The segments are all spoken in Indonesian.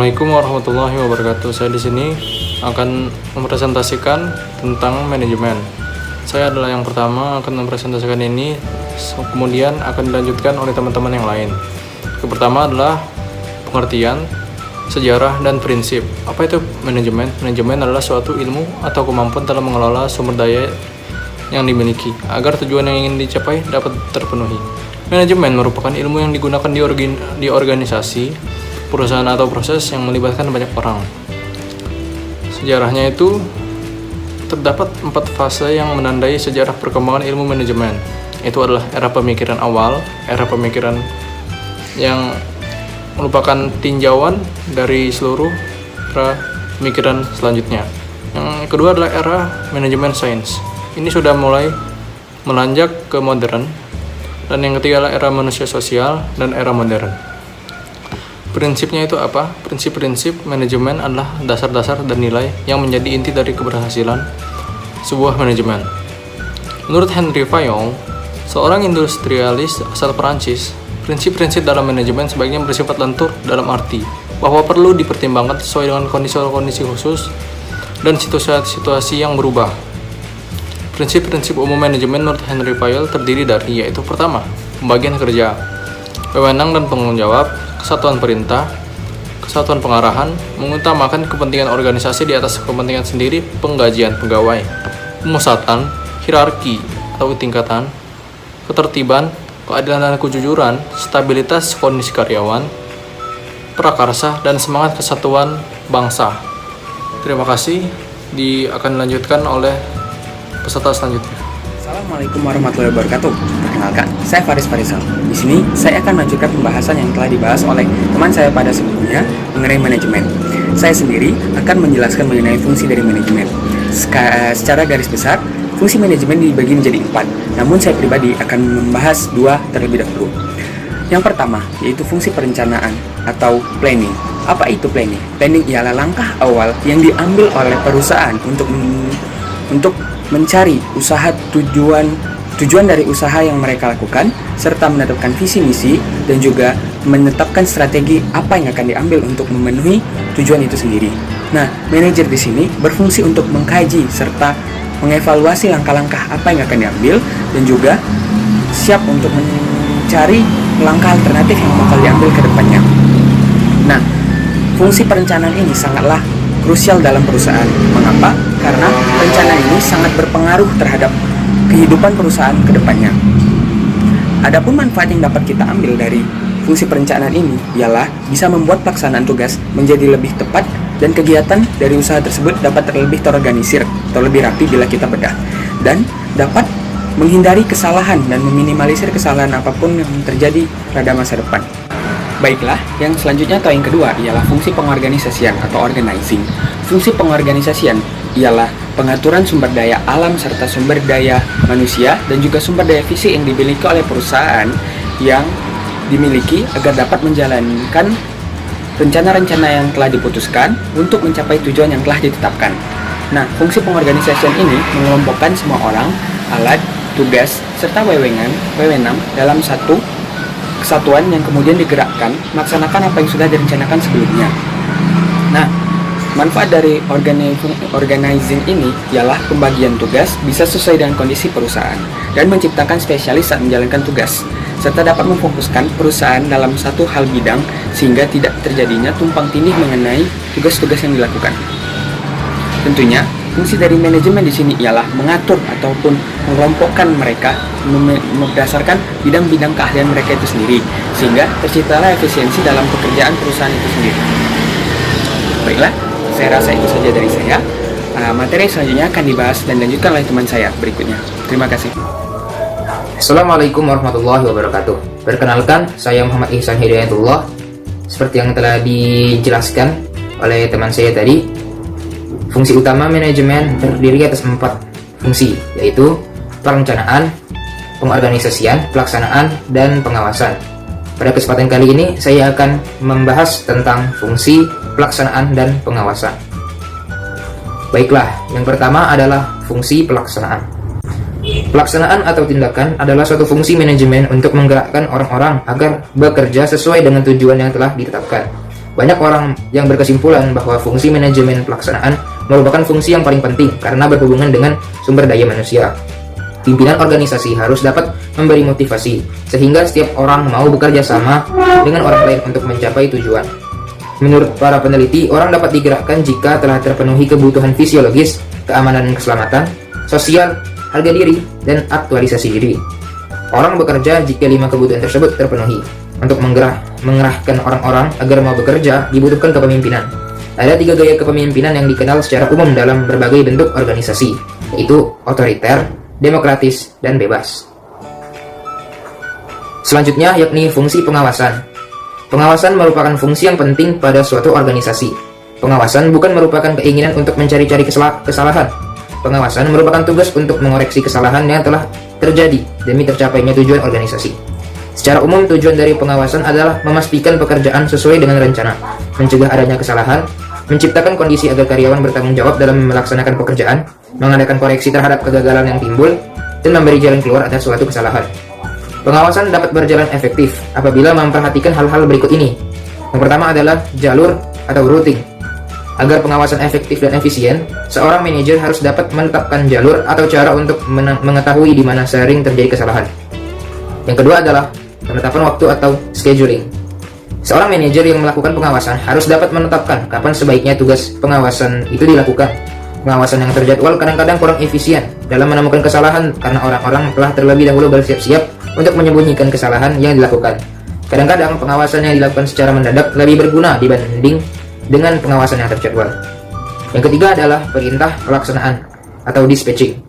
Assalamualaikum warahmatullahi wabarakatuh. Saya di sini akan mempresentasikan tentang manajemen. Saya adalah yang pertama akan mempresentasikan ini, kemudian akan dilanjutkan oleh teman-teman yang lain. Yang pertama adalah pengertian, sejarah, dan prinsip. Apa itu manajemen? Manajemen adalah suatu ilmu atau kemampuan dalam mengelola sumber daya yang dimiliki agar tujuan yang ingin dicapai dapat terpenuhi. Manajemen merupakan ilmu yang digunakan di organisasi, perusahaan atau proses yang melibatkan banyak orang. Sejarahnya itu terdapat 4 fase yang menandai sejarah perkembangan ilmu manajemen. Itu adalah era pemikiran awal, era pemikiran yang merupakan tinjauan dari seluruh era pemikiran selanjutnya. Yang kedua adalah era manajemen sains. Ini sudah mulai melanjak ke modern. Dan yang ketiga adalah era manusia sosial dan era modern. Prinsipnya itu apa? Prinsip-prinsip manajemen adalah dasar-dasar dan nilai yang menjadi inti dari keberhasilan sebuah manajemen. Menurut Henry Fayol, seorang industrialis asal Perancis, prinsip-prinsip dalam manajemen sebaiknya bersifat lentur dalam arti bahwa perlu dipertimbangkan sesuai dengan kondisi-kondisi khusus dan situasi yang berubah. Prinsip-prinsip umum manajemen menurut Henry Fayol terdiri dari, yaitu pertama, pembagian kerja, wewenang dan tanggung jawab, kesatuan perintah, kesatuan pengarahan, mengutamakan kepentingan organisasi di atas kepentingan sendiri, penggajian pegawai, pemusatan, hierarki atau tingkatan, ketertiban, keadilan dan kejujuran, stabilitas kondisi karyawan, prakarsa, dan semangat kesatuan bangsa. Terima kasih. Akan dilanjutkan oleh peserta selanjutnya. Assalamualaikum warahmatullahi wabarakatuh. Perkenalkan, saya Faris Farisal. Di sini saya akan melanjutkan pembahasan yang telah dibahas oleh teman saya pada sebelumnya mengenai manajemen. Saya sendiri akan menjelaskan mengenai fungsi dari manajemen. Secara garis besar, fungsi manajemen dibagi menjadi 4. Namun saya pribadi akan membahas 2 terlebih dahulu. Yang pertama, yaitu fungsi perencanaan atau planning. Apa itu planning? Planning ialah langkah awal yang diambil oleh perusahaan untuk mencari tujuan dari usaha yang mereka lakukan, serta menetapkan visi misi dan juga menetapkan strategi apa yang akan diambil untuk memenuhi tujuan itu sendiri. Nah, manajer di sini berfungsi untuk mengkaji serta mengevaluasi langkah-langkah apa yang akan diambil dan juga siap untuk mencari langkah alternatif yang bakal diambil ke depannya. Nah, fungsi perencanaan ini sangatlah krusial dalam perusahaan. Mengapa? Karena rencana ini sangat berpengaruh terhadap kehidupan perusahaan ke depannya. Adapun manfaat yang dapat kita ambil dari fungsi perencanaan ini ialah bisa membuat pelaksanaan tugas menjadi lebih tepat dan kegiatan dari usaha tersebut dapat lebih terorganisir atau lebih rapi bila kita bedah, dan dapat menghindari kesalahan dan meminimalisir kesalahan apapun yang terjadi pada masa depan. Baiklah, yang selanjutnya atau yang kedua ialah fungsi pengorganisasian atau organizing. Fungsi pengorganisasian ialah pengaturan sumber daya alam serta sumber daya manusia dan juga sumber daya fisik yang dimiliki oleh perusahaan yang dimiliki agar dapat menjalankan rencana-rencana yang telah diputuskan untuk mencapai tujuan yang telah ditetapkan. Nah, fungsi pengorganisasian ini mengelompokkan semua orang, alat, tugas, serta wewenang dalam satu kesatuan yang kemudian digerakkan melaksanakan apa yang sudah direncanakan sebelumnya. Nah, manfaat dari organizing ini ialah pembagian tugas bisa sesuai dengan kondisi perusahaan dan menciptakan spesialis saat menjalankan tugas, serta dapat memfokuskan perusahaan dalam satu hal bidang sehingga tidak terjadinya tumpang tindih mengenai tugas-tugas yang dilakukan. Tentunya, fungsi dari manajemen di sini ialah mengatur ataupun mengelompokkan mereka berdasarkan bidang-bidang keahlian mereka itu sendiri, sehingga terciptalah efisiensi dalam pekerjaan perusahaan itu sendiri. Baiklah, saya rasa itu saja dari saya. Materi selanjutnya akan dibahas dan dilanjutkan oleh teman saya berikutnya. Terima kasih. Assalamualaikum warahmatullahi wabarakatuh. Perkenalkan, saya Muhammad Ihsan Hidayatullah. Seperti yang telah dijelaskan oleh teman saya tadi, fungsi utama manajemen terdiri atas 4 fungsi, yaitu perencanaan, pengorganisasian, pelaksanaan, dan pengawasan. Pada kesempatan kali ini, saya akan membahas tentang fungsi pelaksanaan dan pengawasan. Baiklah, yang pertama adalah fungsi pelaksanaan. Pelaksanaan atau tindakan adalah suatu fungsi manajemen untuk menggerakkan orang-orang agar bekerja sesuai dengan tujuan yang telah ditetapkan. Banyak orang yang berkesimpulan bahwa fungsi manajemen pelaksanaan merupakan fungsi yang paling penting karena berhubungan dengan sumber daya manusia. Pimpinan organisasi harus dapat memberi motivasi, sehingga setiap orang mau bekerja sama dengan orang lain untuk mencapai tujuan. Menurut para peneliti, orang dapat digerakkan jika telah terpenuhi kebutuhan fisiologis, keamanan dan keselamatan, sosial, harga diri, dan aktualisasi diri. Orang bekerja jika 5 kebutuhan tersebut terpenuhi. Untuk mengerahkan orang-orang agar mau bekerja, dibutuhkan kepemimpinan. Ada 3 gaya kepemimpinan yang dikenal secara umum dalam berbagai bentuk organisasi, yaitu otoriter, demokratis, dan bebas. Selanjutnya yakni fungsi pengawasan. Pengawasan merupakan fungsi yang penting pada suatu organisasi. Pengawasan bukan merupakan keinginan untuk mencari-cari kesalahan. Pengawasan merupakan tugas untuk mengoreksi kesalahan yang telah terjadi demi tercapainya tujuan organisasi. Secara umum, tujuan dari pengawasan adalah memastikan pekerjaan sesuai dengan rencana, mencegah adanya kesalahan, menciptakan kondisi agar karyawan bertanggung jawab dalam melaksanakan pekerjaan, mengadakan koreksi terhadap kegagalan yang timbul, dan memberi jalan keluar atas suatu kesalahan. Pengawasan dapat berjalan efektif apabila memperhatikan hal-hal berikut ini. Yang pertama adalah jalur atau routing. Agar pengawasan efektif dan efisien, seorang manajer harus dapat menetapkan jalur atau cara untuk mengetahui di mana sering terjadi kesalahan. Yang kedua adalah penetapan waktu atau scheduling. Seorang manajer yang melakukan pengawasan harus dapat menetapkan kapan sebaiknya tugas pengawasan itu dilakukan. Pengawasan yang terjadwal kadang-kadang kurang efisien dalam menemukan kesalahan karena orang-orang telah terlebih dahulu bersiap-siap untuk menyembunyikan kesalahan yang dilakukan. Kadang-kadang pengawasan yang dilakukan secara mendadak lebih berguna dibanding dengan pengawasan yang terjadwal. Yang ketiga adalah perintah pelaksanaan atau dispatching.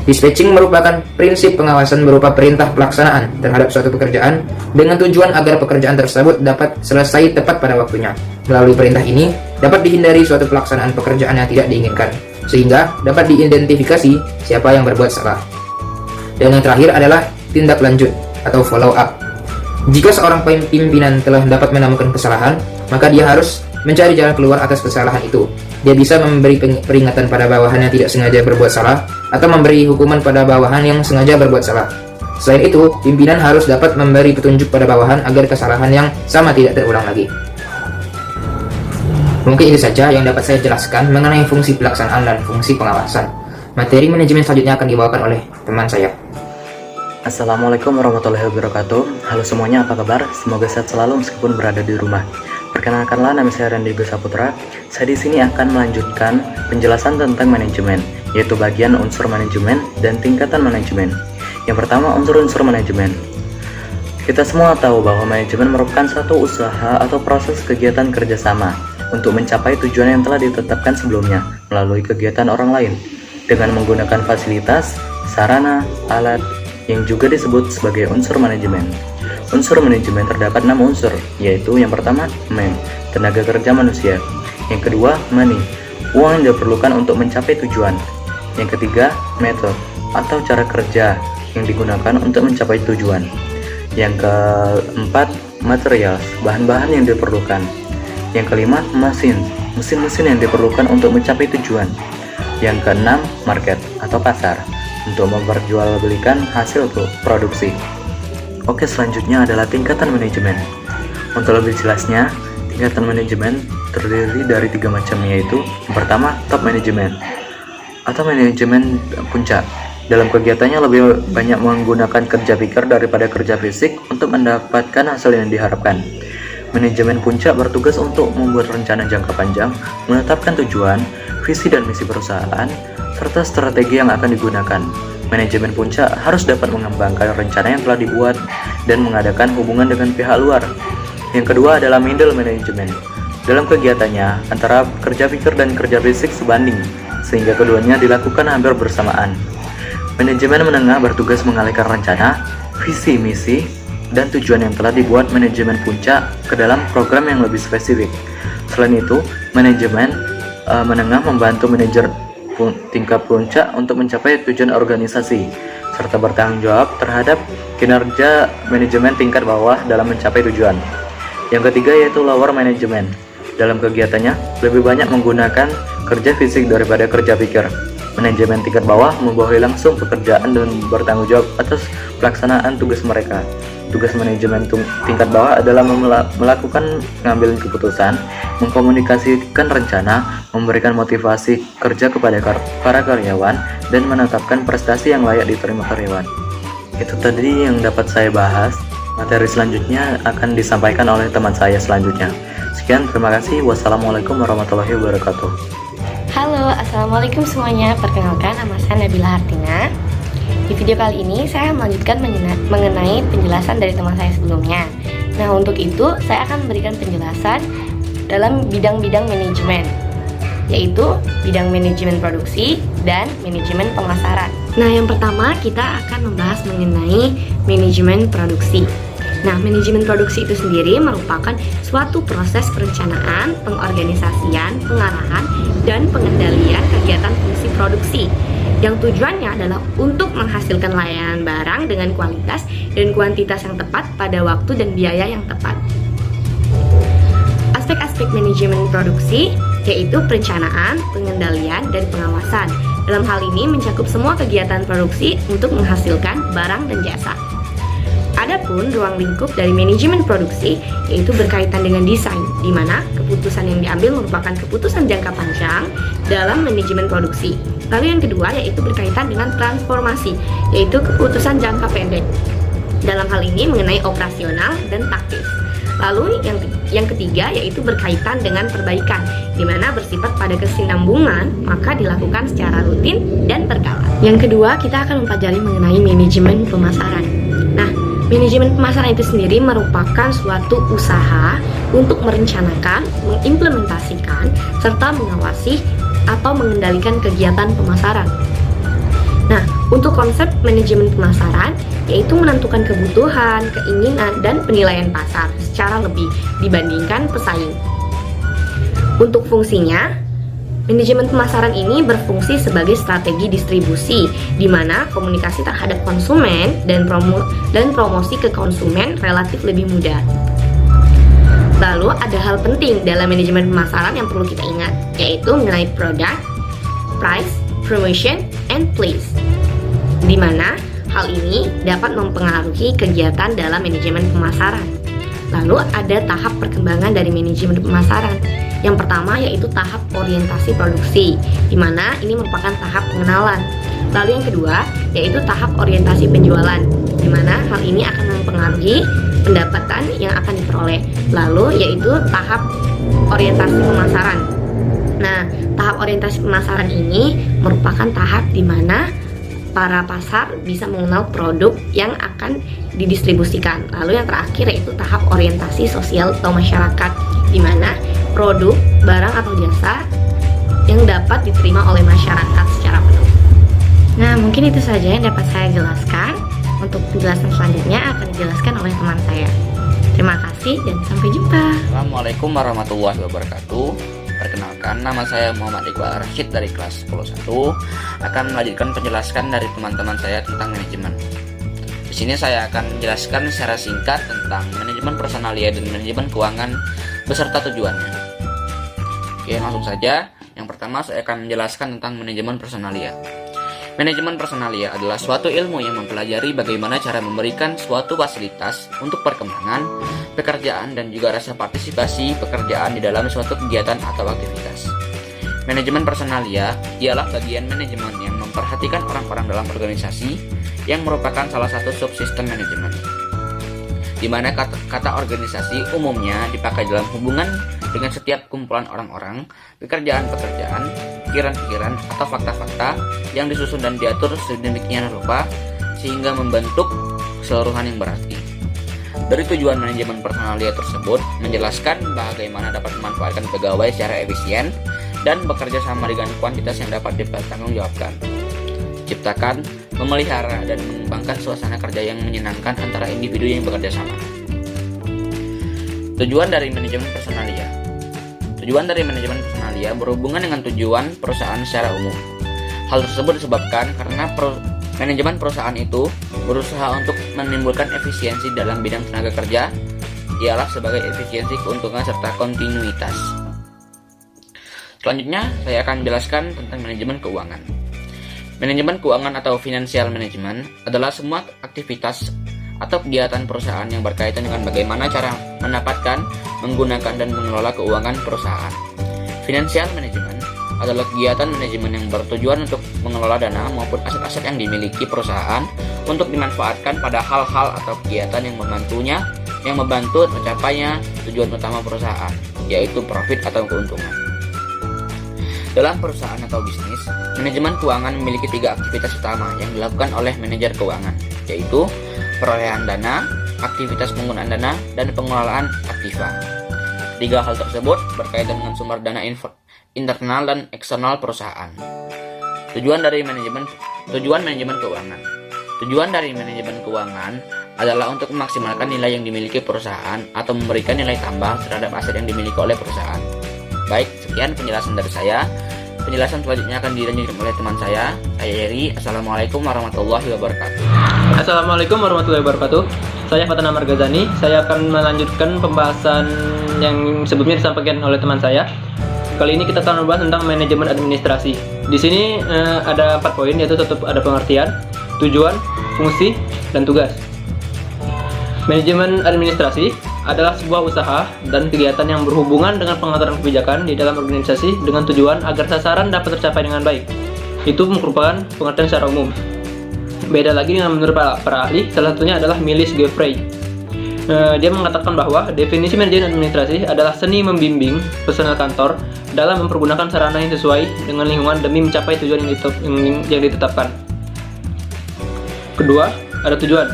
Dispatching merupakan prinsip pengawasan berupa perintah pelaksanaan terhadap suatu pekerjaan dengan tujuan agar pekerjaan tersebut dapat selesai tepat pada waktunya. Melalui perintah ini, dapat dihindari suatu pelaksanaan pekerjaan yang tidak diinginkan, sehingga dapat diidentifikasi siapa yang berbuat salah. Dan yang terakhir adalah tindak lanjut atau follow up. Jika seorang pimpinan telah dapat menemukan kesalahan, maka dia harus mencari jalan keluar atas kesalahan itu. Dia bisa memberi peringatan pada bawahan yang tidak sengaja berbuat salah, atau memberi hukuman pada bawahan yang sengaja berbuat salah. Selain itu, pimpinan harus dapat memberi petunjuk pada bawahan agar kesalahan yang sama tidak terulang lagi. Mungkin itu saja yang dapat saya jelaskan mengenai fungsi pelaksanaan dan fungsi pengawasan. Materi manajemen selanjutnya akan dibawakan oleh teman saya. Assalamualaikum warahmatullahi wabarakatuh. Halo semuanya, apa kabar? Semoga sehat selalu meskipun berada di rumah. Perkenalkanlah, nama saya Randy Saputra. Saya di sini akan melanjutkan penjelasan tentang manajemen, yaitu bagian unsur manajemen dan tingkatan manajemen. Yang pertama, unsur-unsur manajemen. Kita semua tahu bahwa manajemen merupakan suatu usaha atau proses kegiatan kerjasama untuk mencapai tujuan yang telah ditetapkan sebelumnya melalui kegiatan orang lain dengan menggunakan fasilitas, sarana, alat yang juga disebut sebagai unsur manajemen. Unsur manajemen terdapat 6 unsur, yaitu yang pertama, man, tenaga kerja manusia. Yang kedua, money, uang yang diperlukan untuk mencapai tujuan. Yang ketiga, method, atau cara kerja yang digunakan untuk mencapai tujuan. Yang keempat, materials, bahan-bahan yang diperlukan. Yang kelima, mesin-mesin yang diperlukan untuk mencapai tujuan. Yang keenam, market, atau pasar, untuk memperjualbelikan hasil produksi. Oke, selanjutnya adalah tingkatan manajemen. Untuk lebih jelasnya, tingkatan manajemen terdiri dari 3 macam, yaitu yang pertama, top manajemen atau manajemen puncak. Dalam kegiatannya lebih banyak menggunakan kerja pikir daripada kerja fisik untuk mendapatkan hasil yang diharapkan. Manajemen puncak bertugas untuk membuat rencana jangka panjang, menetapkan tujuan, visi dan misi perusahaan, serta strategi yang akan digunakan. Manajemen puncak harus dapat mengembangkan rencana yang telah dibuat dan mengadakan hubungan dengan pihak luar. Yang kedua adalah middle management. Dalam kegiatannya, antara kerja pikir dan kerja fisik sebanding, sehingga keduanya dilakukan hampir bersamaan. Manajemen menengah bertugas mengalihkan rencana, visi, misi, dan tujuan yang telah dibuat manajemen puncak ke dalam program yang lebih spesifik. Selain itu, manajemen menengah membantu manajer tingkat puncak untuk mencapai tujuan organisasi, serta bertanggung jawab terhadap kinerja manajemen tingkat bawah dalam mencapai tujuan. Yang ketiga yaitu lower management. Dalam kegiatannya, lebih banyak menggunakan kerja fisik daripada kerja pikir. Manajemen tingkat bawah membawahi langsung pekerjaan dan bertanggung jawab atas pelaksanaan tugas mereka. Tugas manajemen tingkat bawah adalah melakukan pengambilan keputusan, mengkomunikasikan rencana, memberikan motivasi kerja kepada para karyawan, dan menetapkan prestasi yang layak diterima karyawan. Itu tadi yang dapat saya bahas. Materi selanjutnya akan disampaikan oleh teman saya selanjutnya. Sekian, terima kasih. Wassalamualaikum warahmatullahi wabarakatuh. Halo, assalamualaikum semuanya. Perkenalkan, nama saya Nabila Hartina. Di video kali ini saya melanjutkan mengenai penjelasan dari teman saya sebelumnya. Nah, untuk itu saya akan memberikan penjelasan dalam bidang-bidang manajemen, yaitu bidang manajemen produksi dan manajemen pemasaran. Nah, yang pertama kita akan membahas mengenai manajemen produksi. Nah, manajemen produksi itu sendiri merupakan suatu proses perencanaan, pengorganisasian, pengarahan, dan pengendalian kegiatan fungsi produksi yang tujuannya adalah untuk menghasilkan layanan barang dengan kualitas dan kuantitas yang tepat pada waktu dan biaya yang tepat. Aspek-aspek manajemen produksi yaitu perencanaan, pengendalian, dan pengawasan. Dalam hal ini mencakup semua kegiatan produksi untuk menghasilkan barang dan jasa. Adapun ruang lingkup dari manajemen produksi yaitu berkaitan dengan desain, di mana keputusan yang diambil merupakan keputusan jangka panjang dalam manajemen produksi. Lalu yang kedua yaitu berkaitan dengan transformasi, yaitu keputusan jangka pendek. Dalam hal ini mengenai operasional dan taktis. Lalu yang ketiga yaitu berkaitan dengan perbaikan, di mana bersifat pada kesinambungan, maka dilakukan secara rutin dan berkala. Yang kedua, kita akan mempelajari mengenai manajemen pemasaran. Nah, manajemen pemasaran itu sendiri merupakan suatu usaha untuk merencanakan, mengimplementasikan, serta mengawasi atau mengendalikan kegiatan pemasaran. Nah, untuk konsep manajemen pemasaran yaitu menentukan kebutuhan, keinginan, dan penilaian pasar secara lebih dibandingkan pesaing. Untuk fungsinya, manajemen pemasaran ini berfungsi sebagai strategi distribusi, di mana komunikasi terhadap konsumen dan promosi ke konsumen relatif lebih mudah. Lalu ada hal penting dalam manajemen pemasaran yang perlu kita ingat, yaitu mengenai product, price, promotion, and place, di mana hal ini dapat mempengaruhi kegiatan dalam manajemen pemasaran. Lalu ada tahap perkembangan dari manajemen pemasaran. Yang pertama yaitu tahap orientasi produksi, di mana ini merupakan tahap pengenalan. Lalu yang kedua yaitu tahap orientasi penjualan, di mana hal ini akan mempengaruhi pendapatan yang akan diperoleh. Lalu yaitu tahap orientasi pemasaran. Nah, tahap orientasi pemasaran ini merupakan tahap di mana para pasar bisa mengenal produk yang akan didistribusikan. Lalu yang terakhir yaitu tahap orientasi sosial atau masyarakat, di mana produk, barang atau jasa yang dapat diterima oleh masyarakat secara penuh. Nah, mungkin itu saja yang dapat saya jelaskan. Untuk penjelasan selanjutnya akan dijelaskan oleh teman saya. Terima kasih dan sampai jumpa. Assalamualaikum warahmatullahi wabarakatuh. Perkenalkan, nama saya Muhammad Iqbal Rashid dari kelas 10.1 akan melanjutkan penjelasan dari teman-teman saya tentang manajemen. Di sini saya akan menjelaskan secara singkat tentang manajemen personalia dan manajemen keuangan beserta tujuannya. Oke, langsung saja. Yang pertama saya akan menjelaskan tentang manajemen personalia. Manajemen personalia adalah suatu ilmu yang mempelajari bagaimana cara memberikan suatu fasilitas untuk perkembangan, pekerjaan, dan juga rasa partisipasi pekerjaan di dalam suatu kegiatan atau aktivitas. Manajemen personalia ialah bagian manajemen yang memperhatikan orang-orang dalam organisasi yang merupakan salah satu subsistem manajemen, di mana kata organisasi umumnya dipakai dalam hubungan dengan setiap kumpulan orang-orang, pekerjaan-pekerjaan, pikiran-pikiran, atau fakta-fakta yang disusun dan diatur sedemikian rupa sehingga membentuk keseluruhan yang berarti. Dari tujuan manajemen personalia tersebut menjelaskan bagaimana dapat memanfaatkan pegawai secara efisien dan bekerja sama dengan kuantitas yang dapat dipertanggungjawabkan, ciptakan, memelihara, dan mengembangkan suasana kerja yang menyenangkan antara individu yang bekerja sama. Tujuan dari manajemen personalia. Tujuan dari manajemen personalia berhubungan dengan tujuan perusahaan secara umum. Hal tersebut disebabkan karena manajemen perusahaan itu berusaha untuk menimbulkan efisiensi dalam bidang tenaga kerja, ialah sebagai efisiensi keuntungan serta kontinuitas. Selanjutnya, saya akan menjelaskan tentang manajemen keuangan. Manajemen keuangan atau financial management adalah semua aktivitas atau kegiatan perusahaan yang berkaitan dengan bagaimana cara mendapatkan, menggunakan, dan mengelola keuangan perusahaan. Financial management adalah kegiatan manajemen yang bertujuan untuk mengelola dana maupun aset-aset yang dimiliki perusahaan untuk dimanfaatkan pada hal-hal atau kegiatan yang membantu mencapainya tujuan utama perusahaan, yaitu profit atau keuntungan. Dalam perusahaan atau bisnis, manajemen keuangan memiliki 3 aktivitas utama yang dilakukan oleh manajer keuangan, yaitu perolehan dana, aktivitas penggunaan dana, dan pengelolaan aktiva. 3 hal tersebut berkaitan dengan sumber dana internal dan eksternal perusahaan. Tujuan dari manajemen keuangan. Tujuan dari manajemen keuangan adalah untuk memaksimalkan nilai yang dimiliki perusahaan atau memberikan nilai tambah terhadap aset yang dimiliki oleh perusahaan. Baik, sekian penjelasan dari saya. Penjelasan selanjutnya akan dilanjutkan oleh teman saya Heri. Assalamualaikum warahmatullahi wabarakatuh. Assalamualaikum warahmatullahi wabarakatuh. Saya Fatana Margazani. Saya akan melanjutkan pembahasan yang sebelumnya disampaikan oleh teman saya. Kali ini kita akan membahas tentang manajemen administrasi. Di sini ada 4 poin, yaitu ada pengertian, tujuan, fungsi, dan tugas. Manajemen administrasi adalah sebuah usaha dan kegiatan yang berhubungan dengan pengaturan kebijakan di dalam organisasi dengan tujuan agar sasaran dapat tercapai dengan baik. Itu merupakan pengertian secara umum. Beda lagi dengan menurut para ahli, salah satunya adalah Miles Geoffrey. Dia mengatakan bahwa definisi manajemen administrasi adalah seni membimbing personel kantor dalam mempergunakan sarana yang sesuai dengan lingkungan demi mencapai tujuan yang ditetapkan. Kedua, ada tujuan.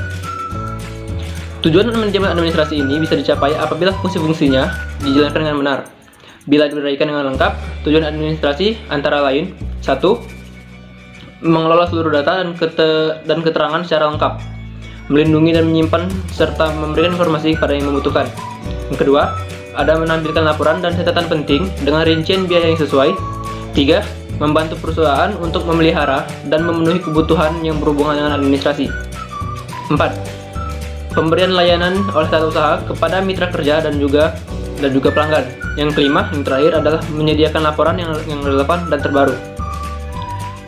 Tujuan manajemen administrasi ini bisa dicapai apabila fungsi-fungsinya dijalankan dengan benar. Bila diberikan dengan lengkap, tujuan administrasi antara lain: 1. Mengelola seluruh data dan keterangan secara lengkap, melindungi dan menyimpan serta memberikan informasi kepada yang membutuhkan. Yang kedua, ada menampilkan laporan dan catatan penting dengan rincian biaya yang sesuai. 3. Membantu perusahaan untuk memelihara dan memenuhi kebutuhan yang berhubungan dengan administrasi. 4. Pemberian layanan oleh tata usaha kepada mitra kerja dan juga pelanggan. Yang kelima, yang terakhir adalah menyediakan laporan yang relevan dan terbaru.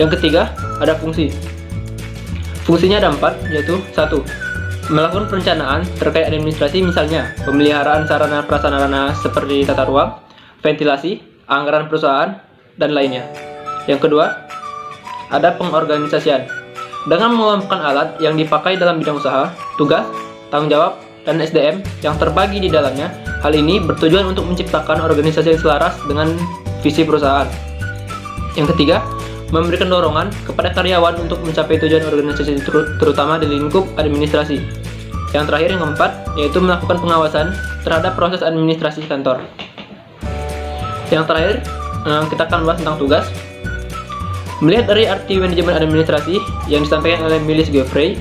Yang ketiga, ada fungsi. Fungsinya ada 4, yaitu 1. Melakukan perencanaan terkait administrasi, misalnya pemeliharaan sarana prasarana seperti tata ruang, ventilasi, anggaran perusahaan, dan lainnya. Yang kedua, ada pengorganisasian. Dengan mengelompokkan alat yang dipakai dalam bidang usaha, tugas, tanggung jawab, dan SDM yang terbagi di dalamnya. Hal ini bertujuan untuk menciptakan organisasi yang selaras dengan visi perusahaan. Yang ketiga, memberikan dorongan kepada karyawan untuk mencapai tujuan organisasi terutama di lingkup administrasi. Yang terakhir, yang keempat, yaitu melakukan pengawasan terhadap proses administrasi kantor. Yang terakhir, kita akan bahas tentang tugas. Melihat dari arti manajemen administrasi yang disampaikan oleh Miles Geoffrey,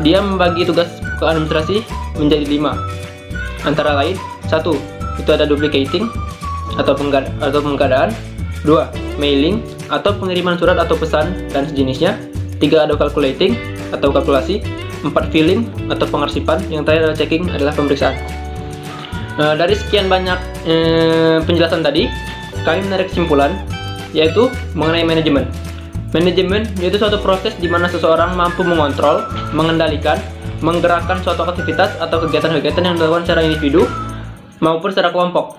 dia membagi tugas ke administrasi menjadi 5. Antara lain, 1. Itu ada duplicating atau penggadaan. 2. Mailing atau pengiriman surat atau pesan dan sejenisnya. 3. Ada calculating atau kalkulasi. 4. Filling atau pengarsipan. Yang terakhir adalah checking, adalah pemeriksaan. Dari sekian banyak penjelasan tadi, kami menarik kesimpulan, yaitu mengenai manajemen. Manajemen yaitu suatu proses di mana seseorang mampu mengontrol, mengendalikan, menggerakkan suatu aktivitas atau kegiatan-kegiatan yang dilakukan secara individu maupun secara kelompok.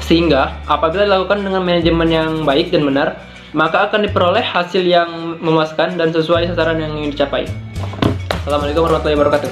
Sehingga apabila dilakukan dengan manajemen yang baik dan benar, maka akan diperoleh hasil yang memuaskan dan sesuai sasaran yang ingin dicapai. Assalamualaikum warahmatullahi wabarakatuh.